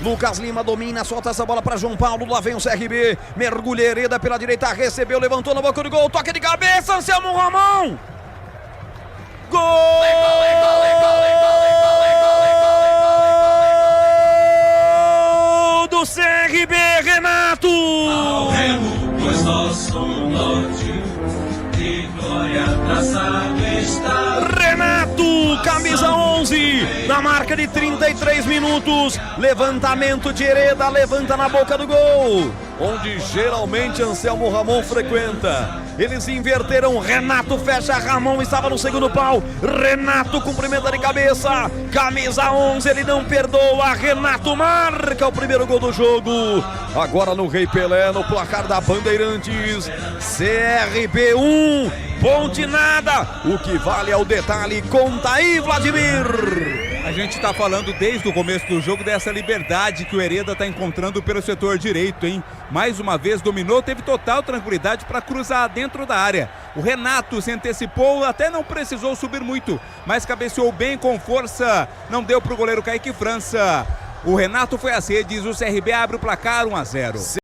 Lucas Lima domina, solta essa bola para João Paulo. Lá vem o CRB. Mergulha Hereda pela direita, recebeu, levantou na boca do gol. Toque de cabeça, Anselmo Ramon. Gol! Do CRB, Renato! Ao remo, pois nosso norte, de glória traçado está. Renato, camisa 11, na marca de 33 minutos. Levantamento de Hereda, levanta na boca do gol, onde geralmente Anselmo Ramon frequenta. Eles inverteram, Renato fecha, Ramon estava no segundo pau. Renato cumprimenta de cabeça, camisa 11, ele não perdoa. Renato marca o primeiro gol do jogo. Agora no Rei Pelé, no placar da Bandeirantes. CRB 1, Ponte nada. O que vale é o detalhe. Conta aí, Vladimir. A gente está falando desde o começo do jogo dessa liberdade que o Hereda está encontrando pelo setor direito, hein? Mais uma vez dominou, teve total tranquilidade para cruzar dentro da área. O Renato se antecipou, até não precisou subir muito, mas cabeceou bem com força. Não deu para o goleiro Kaique França. O Renato foi às redes, o CRB abre o placar 1-0.